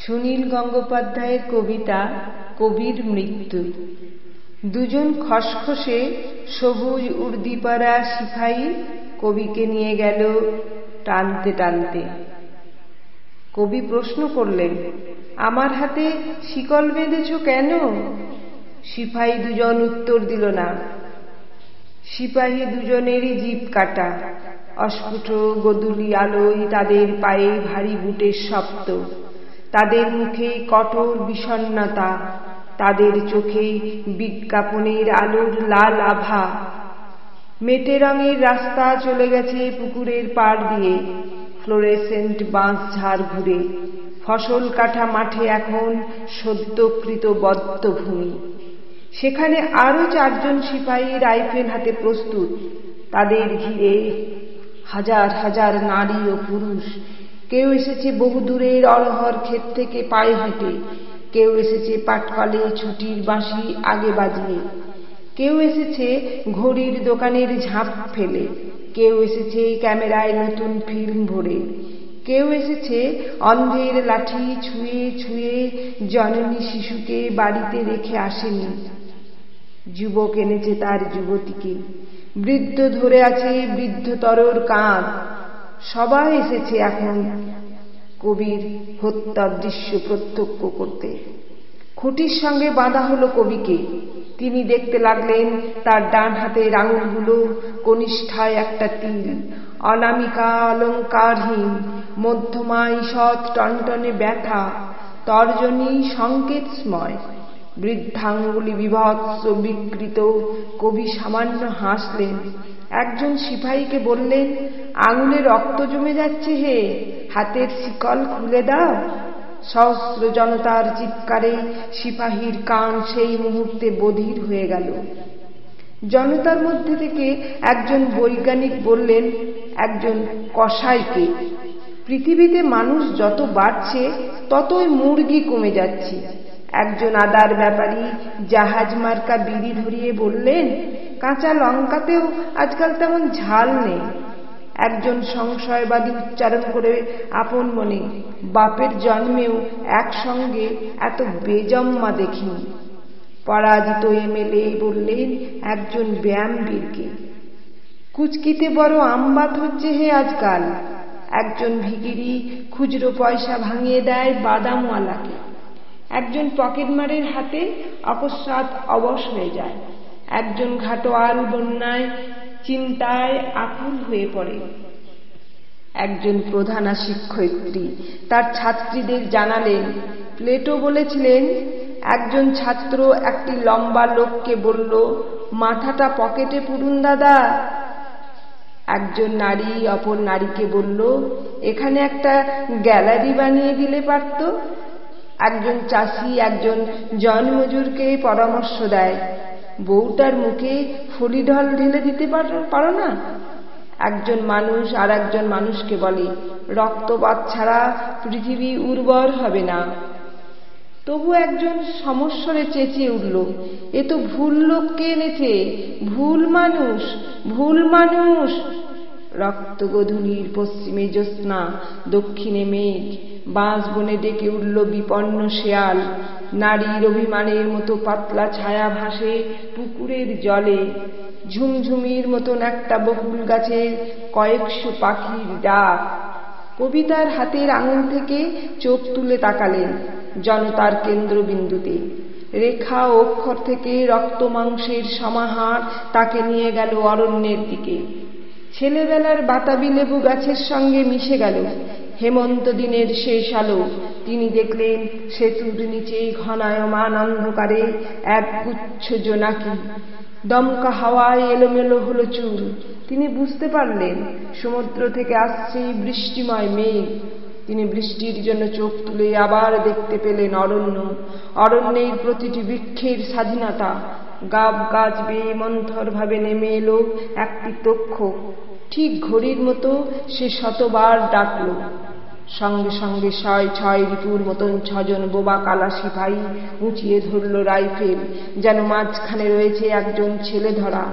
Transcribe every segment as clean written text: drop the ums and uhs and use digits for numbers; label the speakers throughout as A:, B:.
A: সুনীল গঙ্গোপাধ্যায়ের কবিতা কবির মৃত্যু। দুজন খসখসে সবুজ উর্দি পরা সিপাহী কবিকে নিয়ে গেল টানতে টানতে। কবি প্রশ্ন করলেন, আমার হাতে শিকল বেঁধেছ কেন? সিপাহী দুজন উত্তর দিল না। সিপাহী দুজনেরই জিভ কাটা, অস্ফুট গোধূলি আলোয় তাদের পায়ে ভারী বুটের শব্দ, তাদের মুখে কঠোর বিষণ্ণতা, তাদের চোখে বিজ্ঞাপনের আলোর লাল আভা। মেটে রঙের রাস্তা চলে গেছে পুকুরের পাড় দিয়ে, ফ্লোরেসেন্ট বাঁশ ঝাড় ঘুরে। ফসল কাটা মাঠে এখন সদ্যকৃত বদ্ধভূমি। সেখানে আরো 4 জন সিপাহী রাইফেল হাতে প্রস্তুত। তাদের ঘিরে হাজার হাজার নারী ও পুরুষ। কেউ এসেছে বহুদূরের অরহর ক্ষেত থেকে পায়ে হেঁটে, কেউ এসেছে পাটকলে ছুটির বাঁশি আগে বাজিয়ে, কেউ এসেছে ঘড়ির দোকানের ঝাঁপ ফেলে, কেউ এসেছে ক্যামেরায় নতুন ফিল্ম ভরে, কেউ এসেছে অন্ধের লাঠি ছুঁয়ে ছুঁয়ে জননী শিশুকে বাড়িতে রেখে আসেনি। যুবক এনেছে তার যুবতীকে, বৃদ্ধ ধরে আছে বৃদ্ধতরর কাঁধ। সবাই এসেছে এখন কবির হত্যার দৃশ্য প্রত্যক্ষ করতে। খুঁটির সঙ্গে বাঁধা হলো কবিকে। তিনি দেখতে লাগলেন তার ডান হাতের আঙুলগুলো কনিষ্ঠায় একটা তিল, অনামিকা অলঙ্কারহীন, মধ্যমায় ঈষৎ টনটনে ব্যথা, তর্জনী সংকেতময়, বৃদ্ধাঙ্গুলি বিভৎস বিকৃত। কবি সামান্য হাসলেন। একজন সিপাহীকে বললেন, আঙুলে রক্ত জমে যাচ্ছে হে, হাতের শিকল খুলে দাও। সহস্র জনতার চিৎকারে সিপাহীর কান সেই মুহূর্তে বধির হয়ে গেল। জনতার মধ্যে থেকে একজন বৈজ্ঞানিক বললেন একজন কসাইকে, পৃথিবীতে মানুষ যত বাড়ছে ততই মুরগি কমে যাচ্ছে। একজন আদার ব্যাপারী জাহাজ মার্কা বিড়ি ধরিয়ে বললেন, কাঁচা লঙ্কাতেও আজকাল তেমন ঝাল নেই। একজন সংশয়বাদী উচ্চারণ করে আপন মনে, বাপের জন্মেও একসঙ্গে এত বেজম্মা দেখিনি। পরাজিত এমএলএ বললেন একজন ব্যায়ামবীরকে, কুচকিতে বড় আমবাত হচ্ছে হে আজকাল। একজন ভিখিরি খুচরো পয়সা ভাঙিয়ে দেয় বাদামওয়ালাকে। একজন পকেটমারের হাতে অকস্মাৎ অবশ হয়ে যায়। একজন ঘাটোয়াল বন্যায় চিন্তায় আকুল হয়ে পড়ে। একজন প্রধানা শিক্ষয়িত্রী তার ছাত্রীদের জানালেন, প্লেটো বলেছিলেন, একজন ছাত্র একটি লম্বা লোককে বলল, মাথাটা পকেটে পুরুন দাদা। একজন নারী অপর নারীকে বলল, এখানে একটা গ্যালারি বানিয়ে দিলে পারত। একজন চাষি একজন জনমজুরকে পরামর্শ দেয়, বউটার মুখে ফলিঢল ঢেলে দিতে পারো না। একজন মানুষ আর একজন মানুষকে বলে, রক্তপাত ছাড়া পৃথিবী উর্বর হবে না। তবু একজন সমস্বরে চেঁচিয়ে উঠল, এ তো ভুল লোককে এনেছে, ভুল মানুষ, ভুল মানুষ। রক্ত গোধূলির পশ্চিমে জ্যোৎস্না, দক্ষিণে মেঘ, বাঁশ বনে ডেকে উঠল বিপন্ন শেয়াল। নারীর অভিমানের মতো পাতলা ছায়া ভাসে পুকুরের জলে। ঝুমঝুমির মতন একটা বকুল গাছের কয়েকশো পাখির ডাক। কবিতার হাতের আঙুল থেকে চোখ তুলে তাকালেন জনতার কেন্দ্রবিন্দুতে। রেখা অক্ষর থেকে রক্ত মাংসের সমাহার তাকে নিয়ে গেল অরণ্যের দিকে। ছেলেবেলার বাতাবি লেবু গাছের সঙ্গে মিশে গেল হেমন্ত দিনের শেষ আলো। তিনি দেখলেন সেতুর নিচে ঘনায়মান অন্ধকারে একগুচ্ছ জোনাকি। দমকা হাওয়ায় এলোমেলো হলো চুল। তিনি বুঝতে পারলেন সমুদ্র থেকে আসছে বৃষ্টিময় মেঘ। তিনি বৃষ্টির জন্য চোখ তুলে আবার দেখতে পেলেন অরণ্য, অরণ্যের প্রতিটি বৃক্ষের স্বাধীনতা। গাব গাছ বেয়ে মন্থর ভাবে নেমে এলো একটি তক্ষক। ঠিক ঘড়ির মতো সে শতবার ডাকল। সঙ্গে সঙ্গে 6 রিপুর মতন 6 জন বোবা কালা সিপাহী উঁচিয়ে ধরল রাইফেল, যেন মাঝখানে রয়েছে একজন ছেলে ধরা।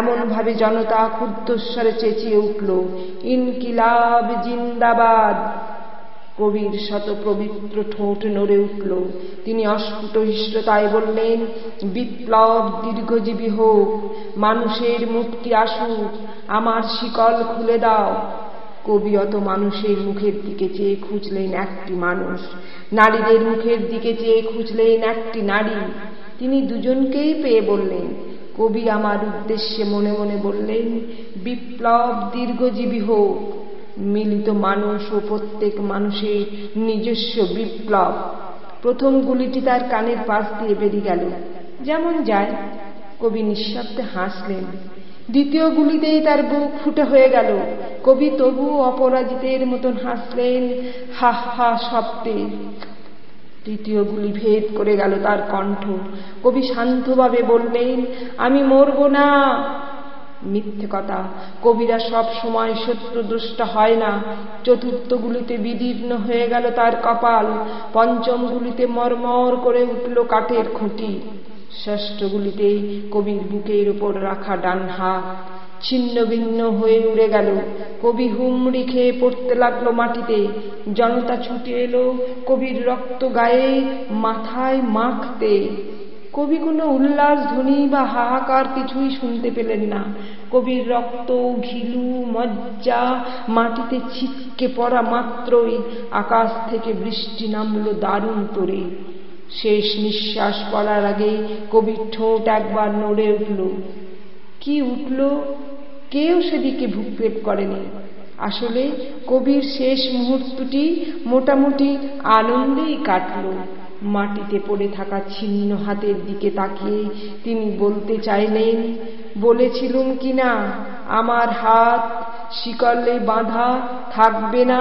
A: এমন ভাবে জনতা ক্ষুব্ধস্বরে চেঁচিয়ে উঠল, ইনকিলাব জিন্দাবাদ। কবির শত পবিত্র ঠোঁট নড়ে উঠল। তিনি অস্ফুট হিষ্ণতায় বললেন, বিপ্লব দীর্ঘজীবী হোক, মানুষের মুক্তি আসুক, আমার শিকল খুলে দাও। কবি অত মানুষের মুখের দিকে চেয়ে খুঁজলেন একটি মানুষ, নারীদের মুখের দিকে চেয়ে খুঁজলেন একটি নারী। তিনি দুজনকেই পেয়ে বললেন। কবি আমার উদ্দেশ্যে মনে মনে বললেন, বিপ্লব দীর্ঘজীবী হোক, মিলিত মানুষ ও প্রত্যেক মানুষের নিজস্ব বিপ্লব। প্রথম গুলিটি তার কানের পাশ দিয়ে বেরিয়ে গেল, যেমন যায়। কবি নিঃশব্দে হাসলেন। দ্বিতীয় গুলিতেই তার বুক ফুটে হয়ে গেল। কবি তবু অপরাজিতের মতন হাসলেন, হা হা শব্দে। তৃতীয় গুলি ভেদ করে গেল তার কণ্ঠ। কবি শান্তভাবে বললেন, আমি মরব না। মিথ্যে কথা, কবিরা সব সময় শত্রুদ্রষ্টা হয় না। চতুর্থ গুলিতে বিদীর্ণ হয়ে গেল তার কপাল। পঞ্চম গুলিতে মরমর করে উঠল কাঠের খুঁটি। ষষ্ঠ গুলিতে কবির বুকের উপর রাখা ডান হাত ছিন্ন ভিন্ন হয়ে উড়ে গেল। কবি হুমড়ি খেয়ে পড়তে লাগলো মাটিতে। জনতা ছুটে এলো কবির রক্ত গায়ে মাথায় মাখতে। কবি কোনো উল্লাস ধ্বনি বা হাহাকার কিছুই শুনতে পেলেন না। কবির রক্ত, ঘিলু, মজ্জা মাটিতে ছিটকে পড়া মাত্রই আকাশ থেকে বৃষ্টি নামল দারুণ তোড়ে। শেষ নিঃশ্বাস পড়ার আগে কবির ঠোঁট একবার নড়ে উঠল। কি উঠল? কেউ সেদিকে ভ্রুক্ষেপ করেনি। আসলে কবির শেষ মুহূর্তটি মোটামুটি আনন্দেই কাটল। মাটিতে পড়ে থাকা ছিন্ন হাতের দিকে তাকিয়ে তিনি বলতে চাইলেন, বলেছিলুম কিনা আমার হাত শিকলে বাঁধা থাকবে না।